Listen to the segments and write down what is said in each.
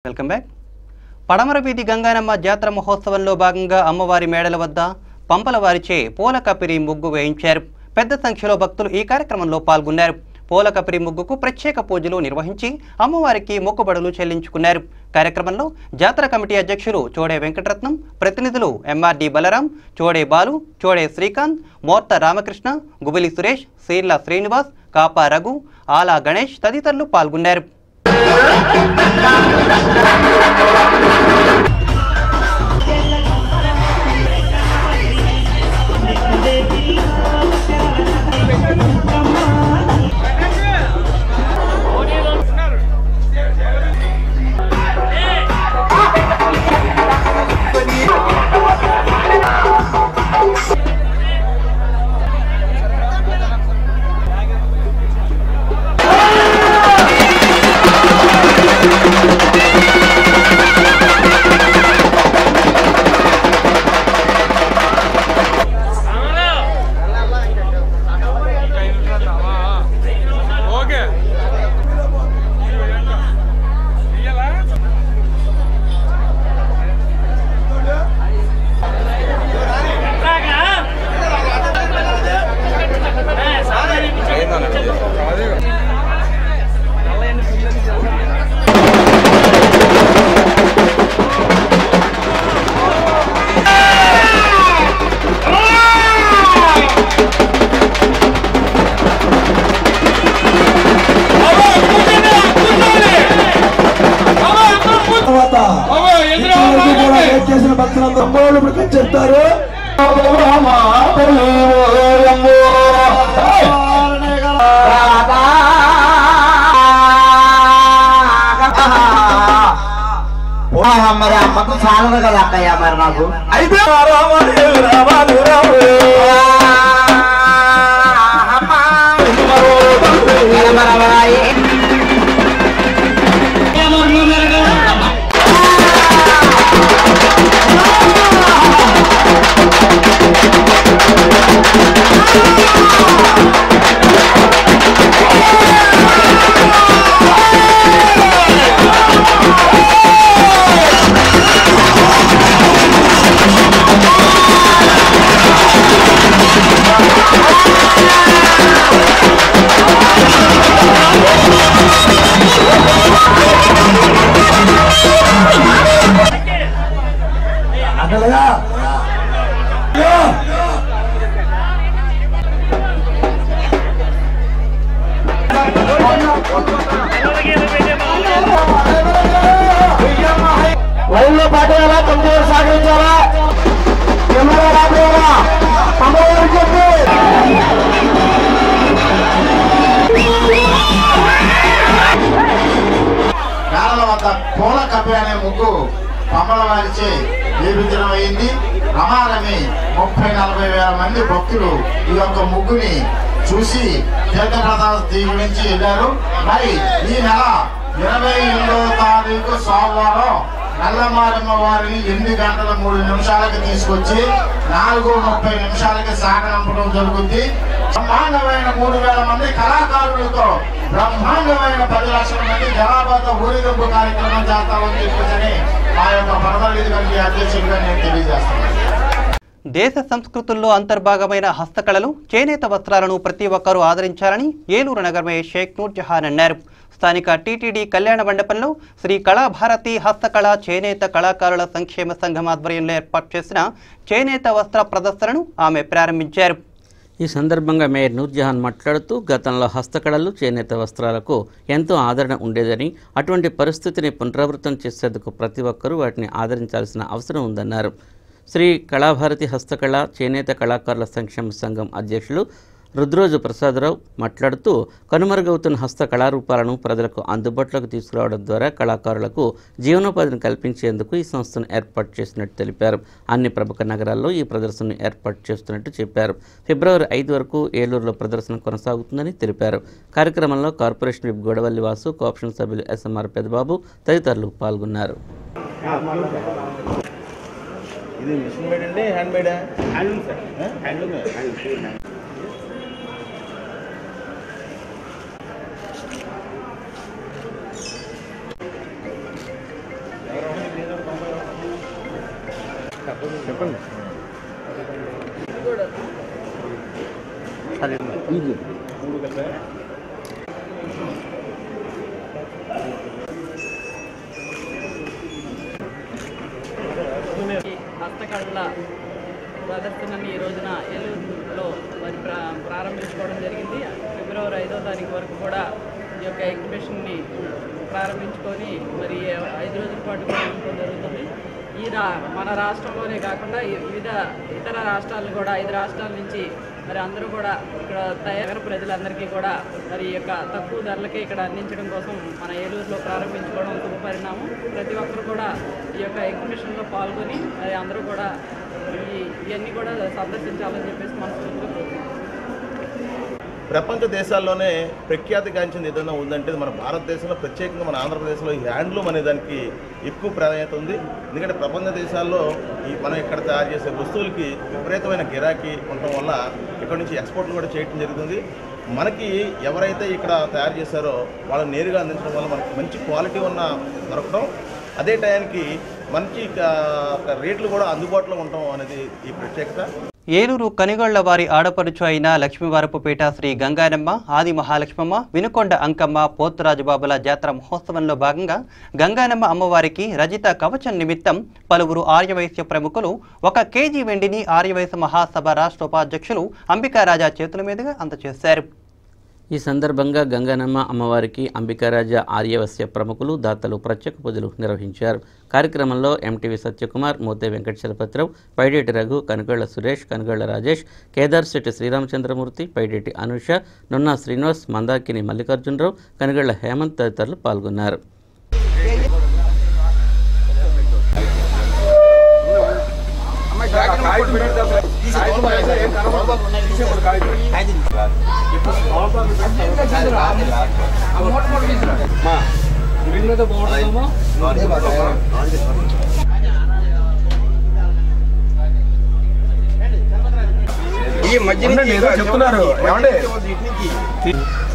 Welcome back. పడమర వీధి గంగానమ్మ జాతర మహోత్సవంలో భాగంగా అమ్మవారి మేడల వద్ద పంపల వారిచే పూల కపిరి ముగ్గు వేయించారు. పెద్ద సంఖ్యలో భక్తులు ఈ కార్యక్రమంలో పాల్గొన్నారు. పూల కపిరి ముగ్గుకు ప్రత్యేక పూజలు నిర్వహించి అమ్మవారికి మొక్కుబడులు చెల్లించుకున్నారు. కార్యక్రమంలో జాతర కమిటీ అధ్యక్షులు చోడే వెంకటరత్నం, ప్రతినిధులు ఎంఆర్డి బలరాం, చోడే బాలు, చోడే శ్రీకాంత్, మోర్త రామకృష్ణ, గుబిలి సురేష్, సీర్ల శ్రీనివాస్, కాపా రఘు, ఆలా గణేష్ తదితరులు పాల్గొన్నారు. చెప్తారు మరి అమ్మకు చాలదు కదా అక్కయ్య. మరి నాకు అయితే లైన్లో పాటు ఎలా కొంచెం సహకరించాలా కెమెరా రాబోయా అమ్మవారికి చెప్పి మేడల వద్ద పూల కప్పి అనే ముగ్గు పంపల వారిచే నిర్మించడం అయింది. రమారమి 30-40 వేల మంది భక్తులు ఈ యొక్క ముగ్గుని చూసి తీర్థప్రసాదం స్వీకరించి వెళ్ళారు. మరి ఈ నెల 28వ తారీఖు సోమవారం నల్లమారమ్మ వారిని 8 గంటల 3 నిమిషాలకి తీసుకొచ్చి 4:30 సాగనంపడం జరుగుతుంది. బ్రహ్మాండమైన 3000 మంది కళాకారులతో బ్రహ్మాండమైన 10 లక్షల మంది జనాభాత ఊరేగింపు కార్యక్రమం చేస్తామని చెప్పేసి మా యొక్క పరమలిది కమిటీ అధ్యక్షుడిగా నేను తెలియజేస్తున్నాను. దేశ సంస్కృతుల్లో అంతర్భాగమైన హస్తకళలు, చేనేత వస్త్రాలను ప్రతి ఒక్కరూ ఆదరించాలని ఏలూరు నగర మేయర్ షేక్ నూర్జహాన్ అన్నారు. స్థానిక టీటీడీ కళ్యాణ మండపంలో శ్రీ కళాభారతి హస్తకళ చేనేత కళాకారుల సంక్షేమ సంఘం ఆధ్వర్యంలో ఏర్పాటు చేసిన చేనేత వస్త్ర ప్రదర్శనను ఆమె ప్రారంభించారు. ఈ సందర్భంగా మేయర్ నూర్జహాన్ మాట్లాడుతూ గతంలో హస్తకళలు, చేనేత వస్త్రాలకు ఎంతో ఆదరణ ఉండేదని, అటువంటి పరిస్థితిని పునరావృతం చేసేందుకు ప్రతి ఒక్కరూ వాటిని ఆదరించాల్సిన అవసరం ఉందన్నారు. శ్రీ కళాభారతి హస్తకళ చేనేత కళాకారుల సంక్షేమ సంఘం అధ్యక్షులు రుద్రోజు ప్రసాదరావు మాట్లాడుతూ కనుమరుగవుతున్న హస్త కళారూపాలను ప్రజలకు అందుబాటులోకి తీసుకురావడం ద్వారా కళాకారులకు జీవనోపాధిని కల్పించేందుకు ఈ సంస్థను ఏర్పాటు చేసినట్టు తెలిపారు. అన్ని ప్రముఖ నగరాల్లో ఈ ప్రదర్శనను ఏర్పాటు చేస్తున్నట్టు చెప్పారు. ఫిబ్రవరి 5 వరకు ఏలూరులో ప్రదర్శన కొనసాగుతుందని తెలిపారు. కార్యక్రమంలో corporation whip Godavalli Vasu, cooption సభ్యులు ఎస్ఎంఆర్ పెదబాబు తదితరులు పాల్గొన్నారు. ఇది మిషన్ మేడ్ అండి, హ్యాండ్ మేడా? Handloom sir, handloom. చెప్పండి. హస్తకళల ప్రదర్శనని ఈ రోజున ఏలూరులో మరి ప్రారంభించుకోవడం జరిగింది. ఫిబ్రవరి 5వ తారీఖు వరకు కూడా ఈ యొక్క ఎగ్జిబిషన్ని ప్రారంభించుకొని మరి 5 రోజుల పాటు కూడా ఉండడం జరుగుతుంది. మన రాష్ట్రంలోనే కాకుండా వివిధ ఇతర రాష్ట్రాలు కూడా 5 రాష్ట్రాల నుంచి మరి అందరూ కూడా ఇక్కడ తయారు ప్రజలందరికీ కూడా మరి ఈ యొక్క తక్కువ ధరలకే ఇక్కడ అందించడం కోసం మన ఏలూరులో ప్రారంభించుకోవడం శుభపరిణామం. ప్రతి ఒక్కరు కూడా ఈ యొక్క ఎగ్జిబిషన్లో పాల్గొని మరి అందరూ కూడా ఇవన్నీ కూడా సందర్శించాలని చెప్పేసి మనస్ఫూర్తిగా కోరుతున్నాం. ప్రపంచ దేశాల్లోనే ప్రఖ్యాతిగాంచింది ఏదైనా ఉందంటే మన భారతదేశంలో, ప్రత్యేకంగా మన ఆంధ్రప్రదేశ్లో ఈ హ్యాండ్లూమ్ అనే దానికి ఎక్కువ ప్రాధాన్యత ఉంది. ఎందుకంటే ప్రపంచ దేశాల్లో మనం ఇక్కడ తయారు చేసే వస్తువులకి విపరీతమైన గిరాకీ ఉండటం వల్ల ఇక్కడ నుంచి ఎక్స్పోర్ట్లు కూడా చేయడం జరుగుతుంది. మనకి ఎవరైతే ఇక్కడ తయారు చేశారో వాళ్ళని నేరుగా అందించడం వల్ల మనకి మంచి క్వాలిటీ ఉన్న దొరకడం, అదే టైంకి మంచి రేట్లు కూడా అందుబాటులో ఉండటం అనేది ఈ ప్రత్యేకత. ఏలూరు కనిగొళ్ల వారి ఆడపడుచు అయిన లక్ష్మీవారపుపేట శ్రీ గంగానమ్మ, ఆది మహాలక్ష్మమ్మ, వినుకొండ అంకమ్మ, పోతురాజుబాబుల జాతర మహోత్సవంలో భాగంగా గంగానమ్మ అమ్మవారికి రజిత కవచం నిమిత్తం పలువురు ఆర్యవైశ్య ప్రముఖులు 1 కేజీ వెండిని ఆర్యవైశ్య మహాసభ రాష్ట్ర ఉపాధ్యక్షులు అంబికారాజా చేతుల మీదుగా అందజేశారు. ఈ సందర్భంగా గంగానమ్మ అమ్మవారికి అంబికారాజా ఆర్యవైశ్య ప్రముఖులు, దాతలు ప్రత్యేక పూజలు నిర్వహించారు. కార్యక్రమంలో ఎంటీవీ సత్యకుమార్, మోతే వెంకట చలపతిరావు, పైడేటి రఘు, కనగళ్ల సురేష్, కనగళ్ల రాజేష్, కేదార్ శెట్టి శ్రీరామచంద్రమూర్తి, పైడేటి అనుష, నున్నా శ్రీనివాస్, మందాకిని మల్లికార్జునరావు, కనగళ్ల హేమంత్ తదితరులు పాల్గొన్నారు.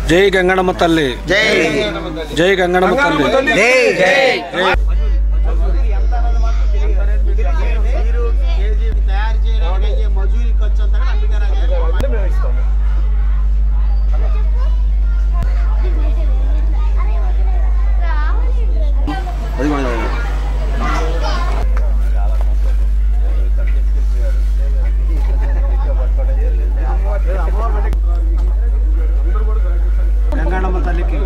జై గంగణమ్మ తల్లి, జై గంగణమ్మ తల్లి. గంగణమ్మ తల్లికి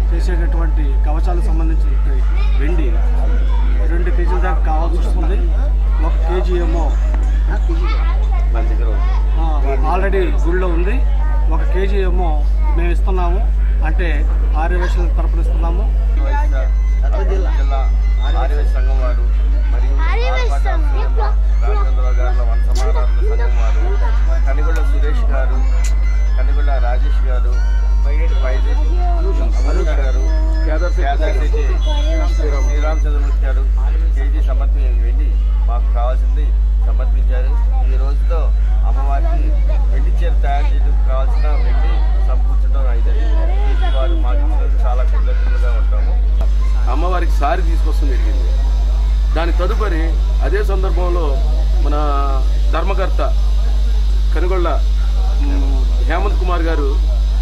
చేసేటటువంటి కవచాలకు సంబంధించి వెండి 2 కేజీల దాకా కావాల్సి వస్తుంది. 1 కేజీ ఏమో ఆల్రెడీ గుళ్ళో ఉంది. 1 కేజీ ఏమో మేము ఇస్తున్నాము, అంటే ఆర్యవైశ్యుల తరపున ఇస్తున్నాము. జిల్లా ఆర్యవైశ్య సంఘం వారు మరియు రాజేంద్ర గారుల వంశమారాధన సంఘం వారు, కనిగొళ్ల సురేష్ గారు, కనిగొళ్ల రాజేష్ గారు, అనుష్ గారు, శ్రీరామచంద్రమూర్తి గారు కేజీ వెళ్ళి మాకు కావాల్సింది సమర్పించారు. ఈ రోజుతో అమ్మవారికి వెండి చీర తయారు చేయడానికి కావాల్సిన వెండి సమకూర్చడం అయింది. వారు మాకు చాలా కృతజ్ఞతగా ఉంటాము. అమ్మవారికి సారి తీసుకొస్తుంది జరిగింది. దాని తదుపరి అదే సందర్భంలో మన ధర్మకర్త కనుగొళ్ళ హేమంత్ కుమార్ గారు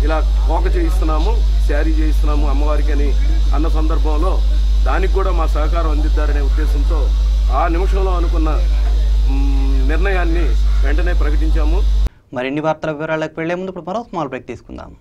ఇలా కోక చేయిస్తున్నాము, శారీ చేయిస్తున్నాము అమ్మవారికి అని అన్న సందర్భంలో దానికి కూడా మా సహకారం అందిద్దారనే ఉద్దేశంతో ఆ నిమిషంలో అనుకున్న నిర్ణయాన్ని వెంటనే ప్రకటించాము. మరిన్ని వార్తల వివరాలకు వెళ్లే ముందు ఇప్పుడు మరో స్మాల్ బ్రేక్ తీసుకుందాం.